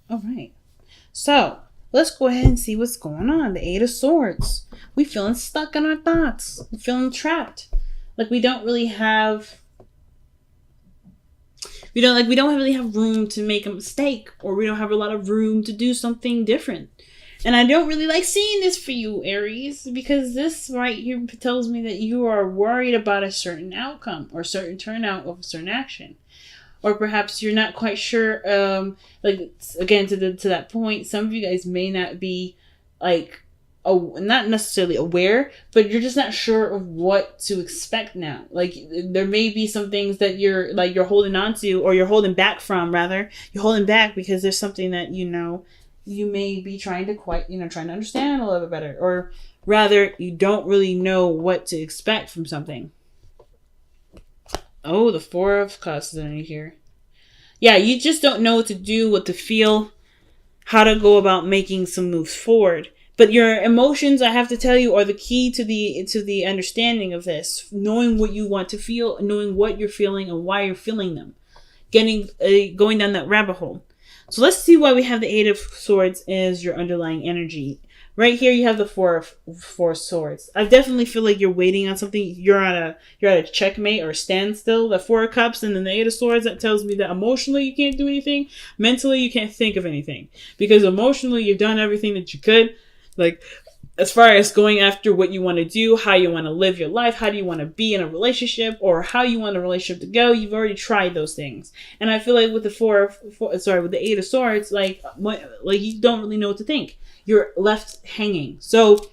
All right. So let's go ahead and see what's going on. The Eight of Swords. We feeling stuck in our thoughts. We feeling trapped. Like we don't really have. We don't really have room to make a mistake, or we don't have a lot of room to do something different. And I don't really like seeing this for you, Aries, because this right here tells me that you are worried about a certain outcome or certain turnout of a certain action. Or perhaps you're not quite sure, like, again, to that point, some of you guys may not be, like, not necessarily aware, but you're just not sure of what to expect now. Like, there may be some things that you're holding on to, or you're holding back from, rather. You're holding back because there's something that, you may be trying to understand a little bit better. Or rather, you don't really know what to expect from something. Oh, the Four of Cups is in here. Yeah, you just don't know what to do, what to feel, how to go about making some moves forward. But your emotions, I have to tell you, are the key to the understanding of this. Knowing what you want to feel, knowing what you're feeling and why you're feeling them. Going down that rabbit hole. So let's see why we have the Eight of Swords as your underlying energy. Right here, you have the Four of Swords. I definitely feel like you're waiting on something. You're at a checkmate or a standstill. The Four of Cups and then the Eight of Swords, that tells me that emotionally you can't do anything. Mentally, you can't think of anything. Because emotionally, you've done everything that you could. Like, as far as going after what you want to do, how you want to live your life, how do you want to be in a relationship, or how you want a relationship to go, you've already tried those things. And I feel like with with the Eight of Swords, like you don't really know what to think. You're left hanging. So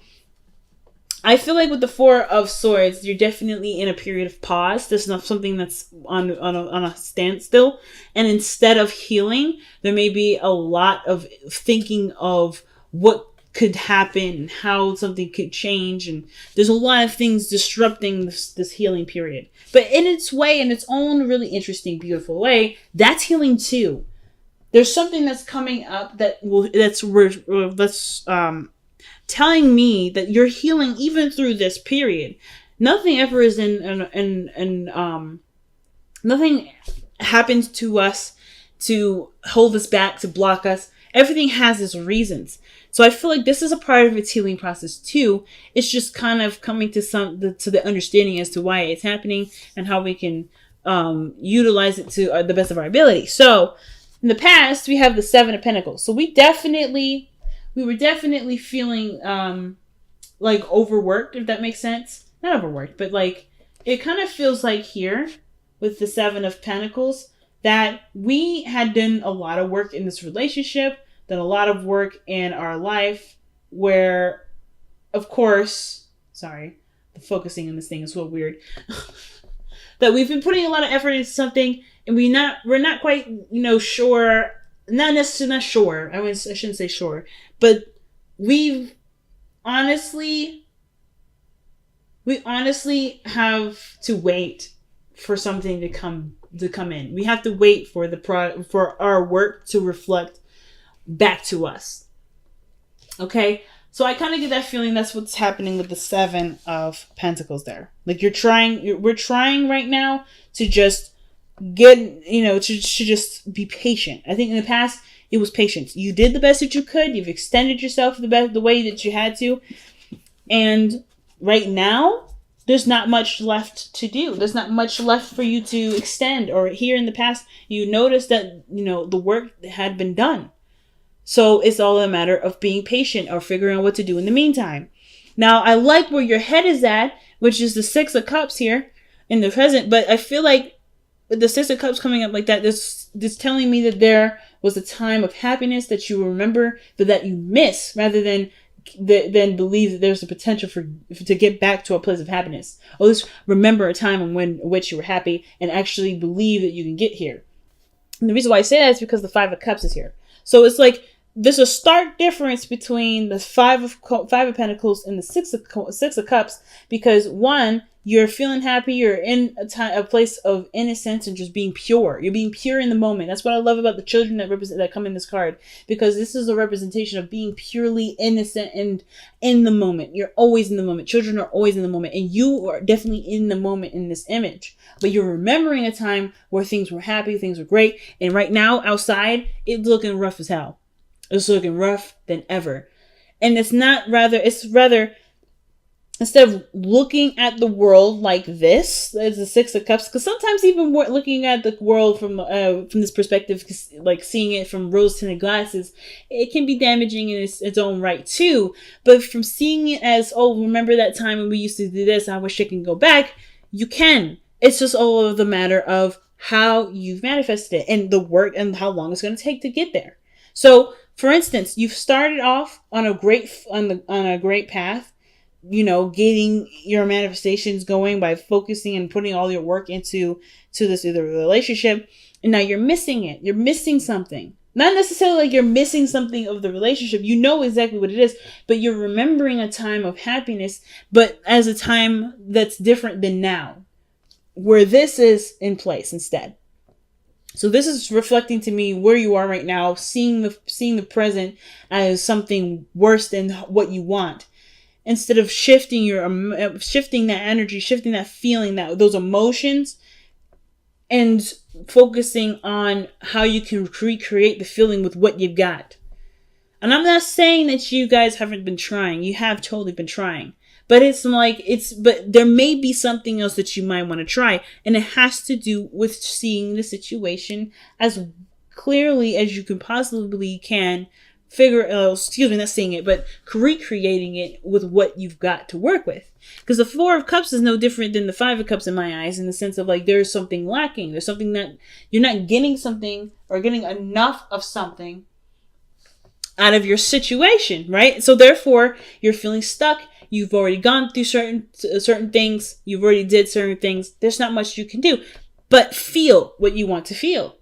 I feel like with the Four of Swords, you're definitely in a period of pause. There's not something that's on a standstill. And instead of healing, there may be a lot of thinking of what could happen, how something could change, and there's a lot of things disrupting this healing period. But in its way, in its own really interesting, beautiful way, that's healing too. There's something that's coming up that's telling me that you're healing even through this period. Nothing ever is nothing happens to us to hold us back, to block us. Everything has its reasons. So I feel like this is a part of its healing process too. It's just kind of coming to the understanding as to why it's happening and how we can utilize it to the best of our ability. So in the past, we have the Seven of Pentacles. So we were definitely feeling like overworked, if that makes sense. Not overworked, but like it kind of feels like here with the Seven of Pentacles that we had done a lot of work in this relationship, done a lot of work in our life where, of course, sorry, the focusing on this thing is so weird, that we've been putting a lot of effort into something and we're not quite, sure, not sure, I shouldn't say sure, but we honestly have to wait for something to come in. We have to wait for for our work to reflect back to us. Okay? So I kind of get that feeling that's what's happening with the Seven of Pentacles there. Like we're trying right now to just get, to just be patient. I think in the past it was patience. You did the best that you could. You've extended yourself the way that you had to. And right now, there's not much left to do. There's not much left for you to extend. Or here in the past, you noticed that, the work had been done. So it's all a matter of being patient or figuring out what to do in the meantime. Now, I like where your head is at, which is the Six of Cups here in the present. But I feel like with the Six of Cups coming up like that, this telling me that there was a time of happiness that you remember, but that you miss, rather than believe that there's a potential to get back to a place of happiness. Or at least remember a time in which you were happy and actually believe that you can get here. And the reason why I say that is because the Five of Cups is here. So it's like there's a stark difference between the Five of Pentacles and the Six of Cups, because one, you're feeling happy, you're in a place of innocence and just being pure. You're being pure in the moment. That's what I love about the children that come in this card, because this is a representation of being purely innocent and in the moment. You're always in the moment. Children are always in the moment, and you are definitely in the moment in this image. But you're remembering a time where things were happy, things were great, and right now outside it's looking rough as hell. It's looking rough than ever. And it's rather, instead of looking at the world like this as the Six of Cups, because sometimes even looking at the world from this perspective, like seeing it from rose tinted glasses, it can be damaging in its own right too. But from seeing it as, oh, remember that time when we used to do this, I wish I can go back, you can. It's just all of the matter of how you've manifested it and the work and how long it's going to take to get there. So for instance, you've started off on a great path, getting your manifestations going by focusing and putting all your work to this other relationship. And now you're missing it. You're missing something. Not necessarily like you're missing something of the relationship. You know exactly what it is, but you're remembering a time of happiness, but as a time that's different than now, where this is in place instead. So this is reflecting to me where you are right now, seeing the present as something worse than what you want. Instead of shifting that energy, shifting that feeling, those emotions, and focusing on how you can recreate the feeling with what you've got. And I'm not saying that you guys haven't been trying. You have totally been trying. But but there may be something else that you might want to try. And it has to do with seeing the situation as clearly as you can possibly can. Not seeing it, but recreating it with what you've got to work with. Because the Four of Cups is no different than the Five of Cups in my eyes, in the sense of like there's something lacking. There's something that you're not getting something or getting enough of something out of your situation, right? So therefore, you're feeling stuck. You've already gone through certain things. You've already did certain things. There's not much you can do, but feel what you want to feel.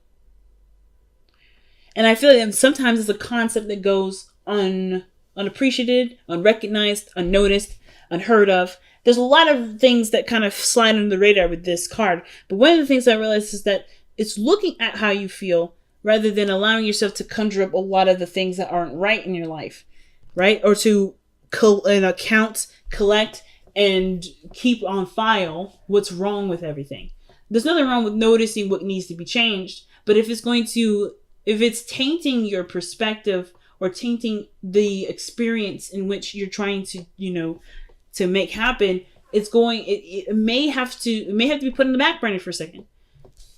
And I feel like sometimes it's a concept that goes unappreciated, unrecognized, unnoticed, unheard of. There's a lot of things that kind of slide under the radar with this card. But one of the things I realized is that it's looking at how you feel rather than allowing yourself to conjure up a lot of the things that aren't right in your life, right? Or to count, collect, and keep on file what's wrong with everything. There's nothing wrong with noticing what needs to be changed. But if it's tainting your perspective or tainting the experience in which you're trying to, to make happen, it may have to be put in the back burner for a second.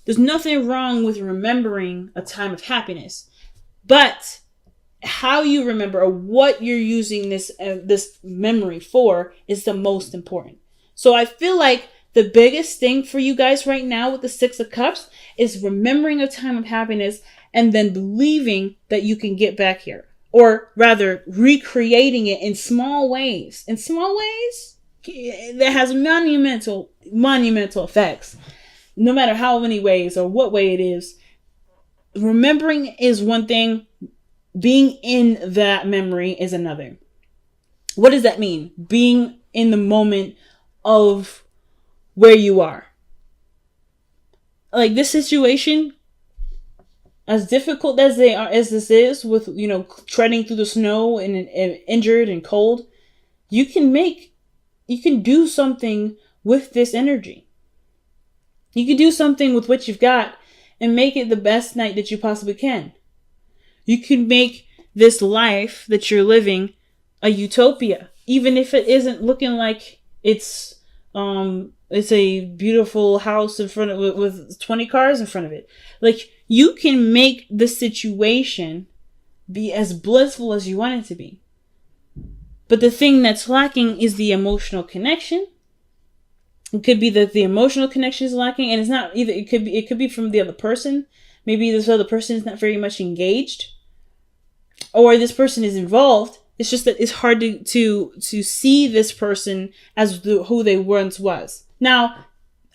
There's nothing wrong with remembering a time of happiness, but how you remember or what you're using this memory for is the most important. So I feel like the biggest thing for you guys right now with the Six of Cups is remembering a time of happiness and then believing that you can get back here. Or rather, recreating it in small ways. In small ways that has monumental effects. No matter how many ways or what way it is. Remembering is one thing. Being in that memory is another. What does that mean? Being in the moment of where you are. Like this situation, as difficult as this is with, treading through the snow and injured and cold, you can do something with this energy. You can do something with what you've got and make it the best night that you possibly can. You can make this life that you're living a utopia, even if it isn't looking like it's a beautiful house in front of with 20 cars in front of it. Like you can make the situation be as blissful as you want it to be. But the thing that's lacking is the emotional connection. It could be that the emotional connection is lacking, and it's not either. It could be from the other person. Maybe this other person is not very much engaged, or this person is involved. It's just that it's hard to see this person as who they once was. Now,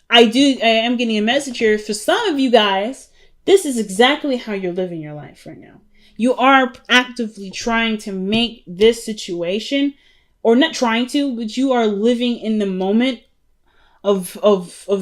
I am getting a message here for some of you guys. This is exactly how you're living your life right now. You are actively trying to make this situation, or not trying to, but you are living in the moment of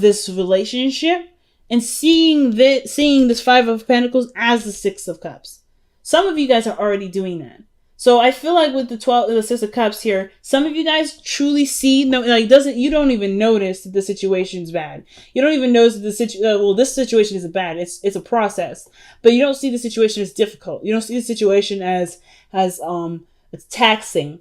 this relationship and seeing this Five of Pentacles as the Six of Cups. Some of you guys are already doing that. So I feel like with the 6 of Cups here, some of you guys truly see, no, like you don't even notice that the situation's bad. You don't even notice that this situation isn't bad. It's a process, but you don't see the situation as difficult. You don't see the situation as it's taxing.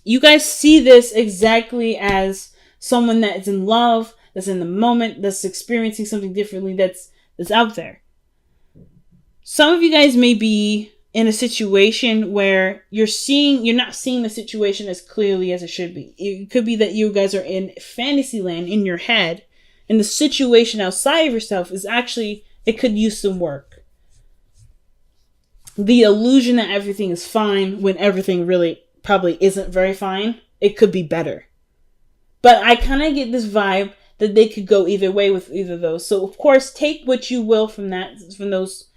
You guys see this exactly as someone that is in love, that's in the moment, that's experiencing something differently, that's out there. Some of you guys may be in a situation where you're not seeing the situation as clearly as it should be. It could be that you guys are in fantasy land in your head, and the situation outside of yourself is actually, it could use some work. The illusion that everything is fine when everything really probably isn't very fine. It could be better. But I kind of get this vibe that they could go either way with either of those. So of course, take what you will from those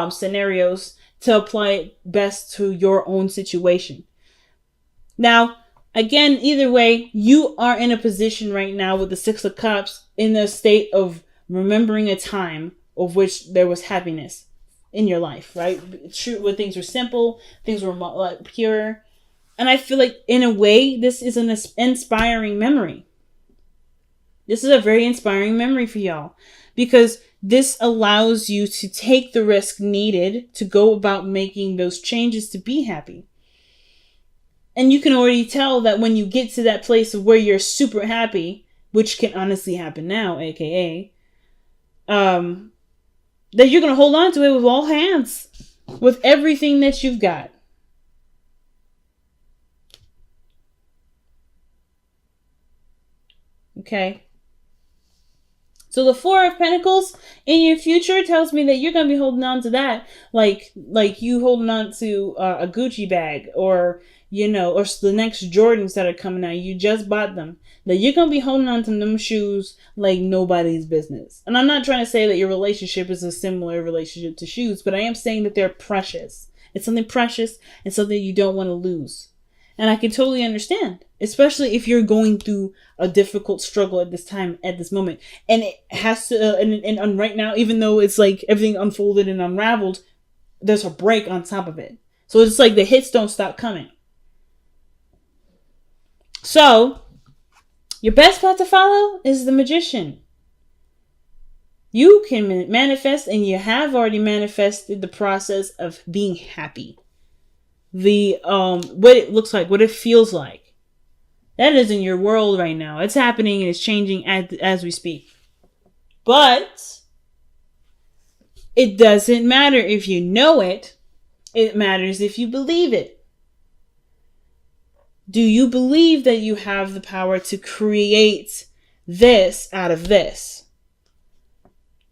scenarios to apply it best to your own situation. Now, again, either way, you are in a position right now with the 6 of Cups in a state of remembering a time of which there was happiness in your life, right? True, when things were simple, things were pure. And I feel like, in a way, this is an inspiring memory. This is a very inspiring memory for y'all, because this allows you to take the risk needed to go about making those changes to be happy. And you can already tell that when you get to that place of where you're super happy, which can honestly happen now, aka, that you're going to hold on to it with all hands, with everything that you've got. Okay. So the 4 of Pentacles in your future tells me that you're going to be holding on to that like you holding on to a Gucci bag, or, or the next Jordans that are coming out. You just bought them. That you're going to be holding on to them shoes like nobody's business. And I'm not trying to say that your relationship is a similar relationship to shoes, but I am saying that they're precious. It's something precious and something you don't want to lose. And I can totally understand, especially if you're going through a difficult struggle at this moment. And it has to, and right now, even though it's like everything unfolded and unraveled, there's a break on top of it. So it's like the hits don't stop coming. So, your best path to follow is the Magician. You can manifest, and you have already manifested the process of being happy. What it looks like, what it feels like. That is in your world right now. It's happening and it's changing as we speak. But it doesn't matter if you know it. It matters if you believe it. Do you believe that you have the power to create this out of this?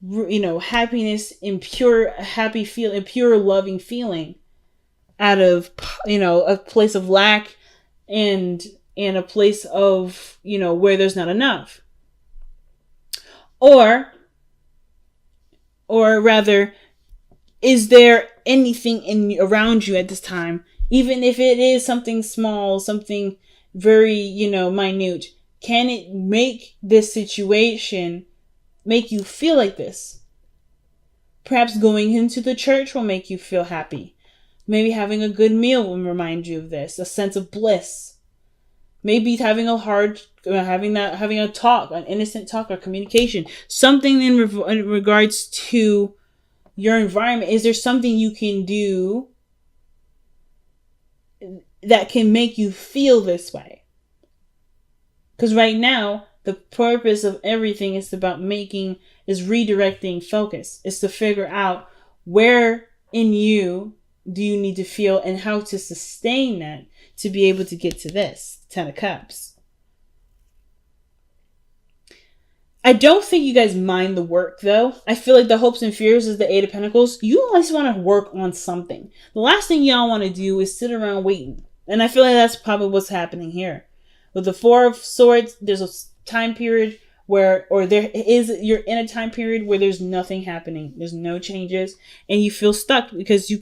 Happiness in pure, happy feeling, pure loving feeling out of, a place of lack and a place of, where there's not enough. Or rather, is there anything around you at this time, even if it is something small, something very, minute, can it make this situation make you feel like this? Perhaps going into the church will make you feel happy. Maybe having a good meal will remind you of this, a sense of bliss. Maybe having a talk, an innocent talk or communication, something in regards to your environment. Is there something you can do that can make you feel this way? Because right now, the purpose of everything is redirecting focus. It's to figure out where in you do you need to feel and how to sustain that to be able to get to this 10 of Cups. I don't think you guys mind the work, though. I feel like the hopes and fears is the 8 of Pentacles. You always want to work on something. The last thing y'all want to do is sit around waiting. And I feel like that's probably what's happening here. With the 4 of Swords, there's a time period you're in a time period where there's nothing happening. There's no changes. And you feel stuck because you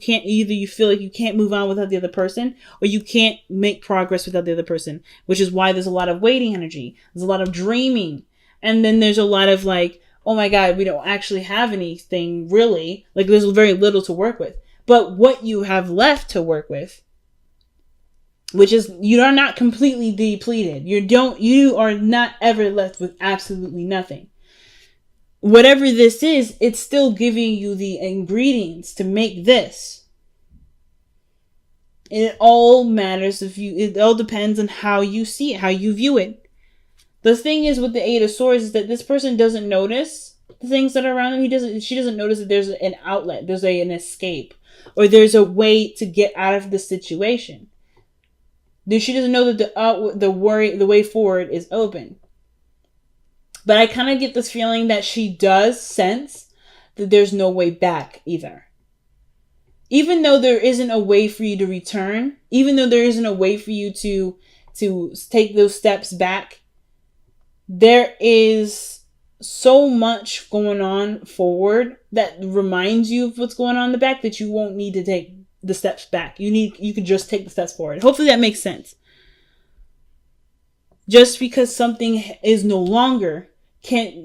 feel like you can't move on without the other person, or you can't make progress without the other person, which is why there's a lot of waiting energy. There's a lot of dreaming. And then there's a lot of like, oh my God, we don't actually have anything really. Like there's very little to work with. But what you have left to work with which is you are not completely depleted. You are not ever left with absolutely nothing. Whatever this is, it's still giving you the ingredients to make this. And it all matters it all depends on how you see it, how you view it. The thing is with the Eight of Swords is that this person doesn't notice the things that are around him. She doesn't notice that there's an outlet, there's an escape, or there's a way to get out of the situation. She doesn't know that the way forward is open. But I kind of get this feeling that she does sense that there's no way back either. Even though there isn't a way for you to return, even though there isn't a way for you to take those steps back, there is so much going on forward that reminds you of what's going on in the back that you won't need to take the steps back. You can just take the steps forward. Hopefully that makes sense. Just because something is no longer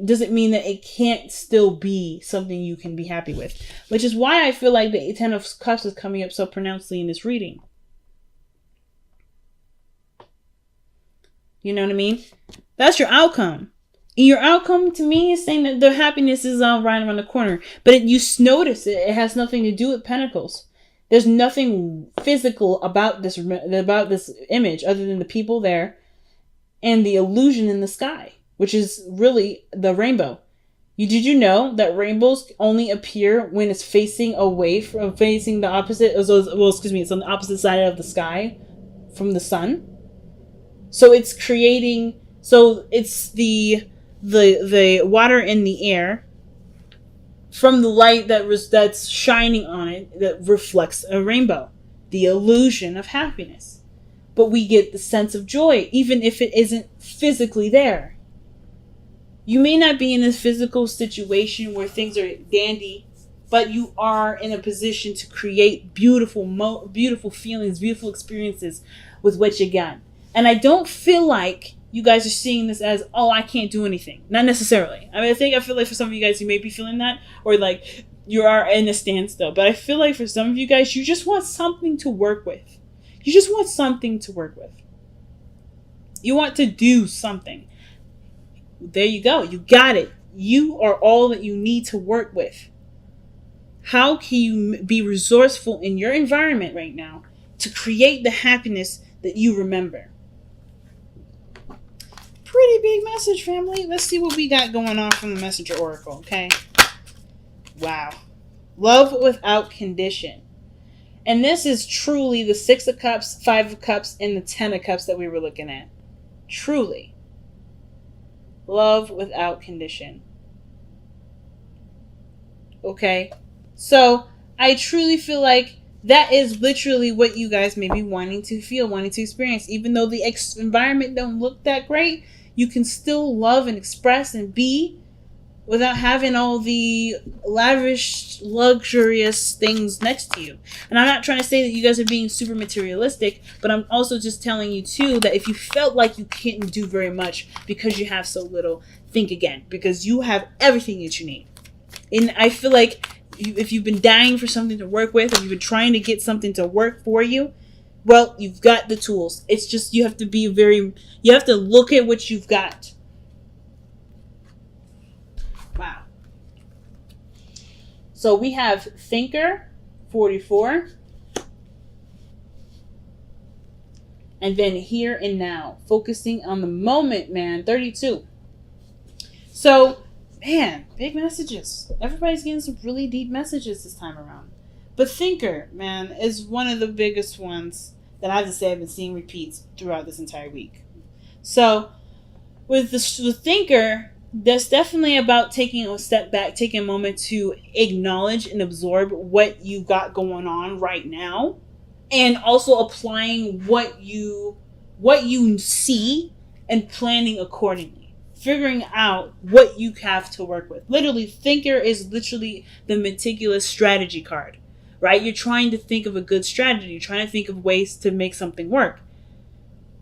doesn't mean that it can't still be something you can be happy with. Which is why I feel like the Ten of Cups is coming up so pronouncedly in this reading. You know what I mean? That's your outcome. And your outcome to me is saying that the happiness is right around the corner. But you notice it. It has nothing to do with Pentacles. There's nothing physical about this image other than the people there and the illusion in the sky, which is really the rainbow. Did you know that rainbows only appear when it's facing away from facing the opposite? It's on the opposite side of the sky from the sun. So it's creating. So it's the water in the air from the light that's shining on it that reflects a rainbow, the illusion of happiness. But we get the sense of joy, even if it isn't physically there. You may not be in a physical situation where things are dandy, but you are in a position to create beautiful feelings, beautiful experiences with what you got. And I don't feel like you guys are seeing this as, oh, I can't do anything. Not necessarily. I feel like for some of you guys, you may be feeling that, or like you are in a standstill. But I feel like for some of you guys, you just want something to work with. You just want something to work with. You want to do something. There you go. You got it. You are all that you need to work with. How can you be resourceful in your environment right now to create the happiness that you remember? Pretty big message, family. Let's see what we got going on from the Messenger Oracle, okay? Wow. Love without condition. And this is truly the Six of Cups, Five of Cups, and the Ten of Cups that we were looking at. Truly. Love without condition. Okay? So, I truly feel like that is literally what you guys may be wanting to feel, wanting to experience. Even though the environment don't look that great, you can still love and express and be without having all the lavish, luxurious things next to you. And I'm not trying to say that you guys are being super materialistic, but I'm also just telling you too that if you felt like you couldn't do very much because you have so little, think again, because you have everything that you need. And I feel like if you've been dying for something to work with, or you've been trying to get something to work for you, well, you've got the tools. It's just you have to look at what you've got. Wow. So we have Thinker, 44. And then Here and Now, focusing on the moment, man, 32. So, man, big messages. Everybody's getting some really deep messages this time around. But Thinker, man, is one of the biggest ones that I have to say I've been seeing repeats throughout this entire week. So, with the Thinker, that's definitely about taking a step back, taking a moment to acknowledge and absorb what you got going on right now, and also applying what you see and planning accordingly. Figuring out what you have to work with. Literally, Thinker is literally the meticulous strategy card, right? You're trying to think of a good strategy. You're trying to think of ways to make something work.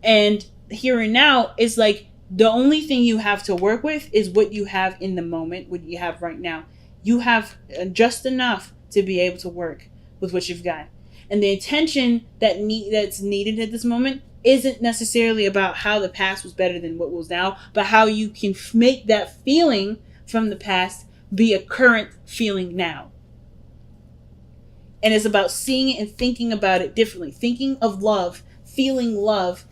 And Here and Now is like the only thing you have to work with is what you have in the moment, what you have right now. You have just enough to be able to work with what you've got. And the attention that's needed at this moment isn't necessarily about how the past was better than what was now, but how you can make that feeling from the past be a current feeling now. And it's about seeing it and thinking about it differently, thinking of love, feeling love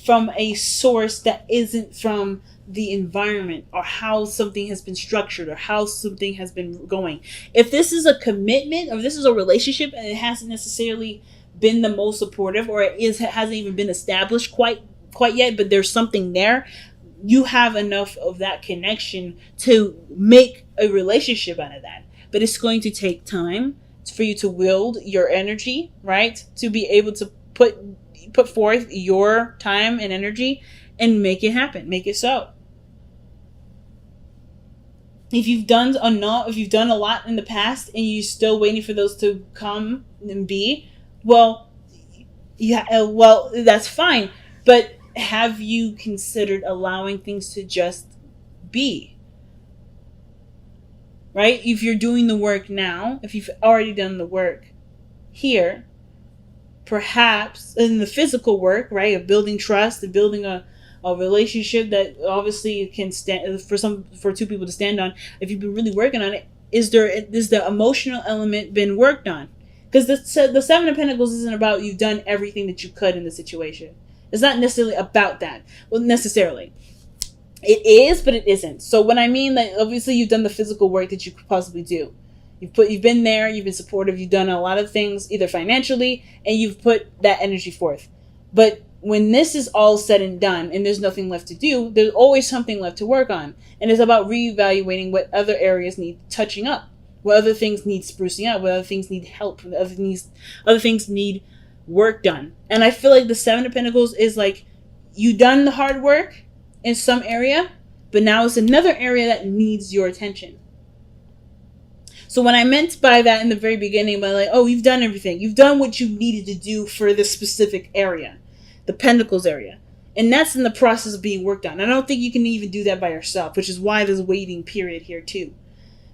from a source that isn't from the environment or how something has been structured or how something has been going. If this is a commitment or this is a relationship and it hasn't necessarily been the most supportive, or it hasn't even been established quite yet, but there's something there, you have enough of that connection to make a relationship out of that. But it's going to take time for you to wield your energy, right? To be able to put forth your time and energy and make it happen, make it so. If you've done a lot in the past and you're still waiting for those to come and be, well, that's fine. But have you considered allowing things to just be? Right? If you're doing the work now, if you've already done the work here, perhaps in the physical work, right, of building trust and building a relationship that obviously can stand for two people to stand on. If you've been really working on it, is the emotional element been worked on? Because the Seven of Pentacles isn't about you've done everything that you could in the situation. It's not necessarily about that. Well, necessarily. It is, but it isn't. So when I mean that, obviously you've done the physical work that you could possibly do. You've been there, you've been supportive, you've done a lot of things, either financially, and you've put that energy forth. But when this is all said and done and there's nothing left to do, there's always something left to work on. And it's about reevaluating what other areas need touching up, what other things need sprucing up, what other things need help, what other things need work done. And I feel like the Seven of Pentacles is like, you done the hard work in some area, but now it's another area that needs your attention. So what I meant by that in the very beginning, by like, oh, you've done everything. You've done what you needed to do for this specific area, the Pentacles area. And that's in the process of being worked on. I don't think you can even do that by yourself, which is why there's a waiting period here too.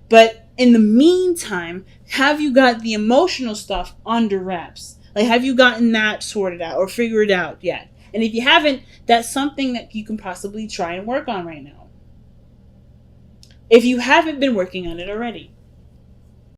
But in the meantime, have you got the emotional stuff under wraps? Like, have you gotten that sorted out or figured out yet? And if you haven't, that's something that you can possibly try and work on right now, if you haven't been working on it already.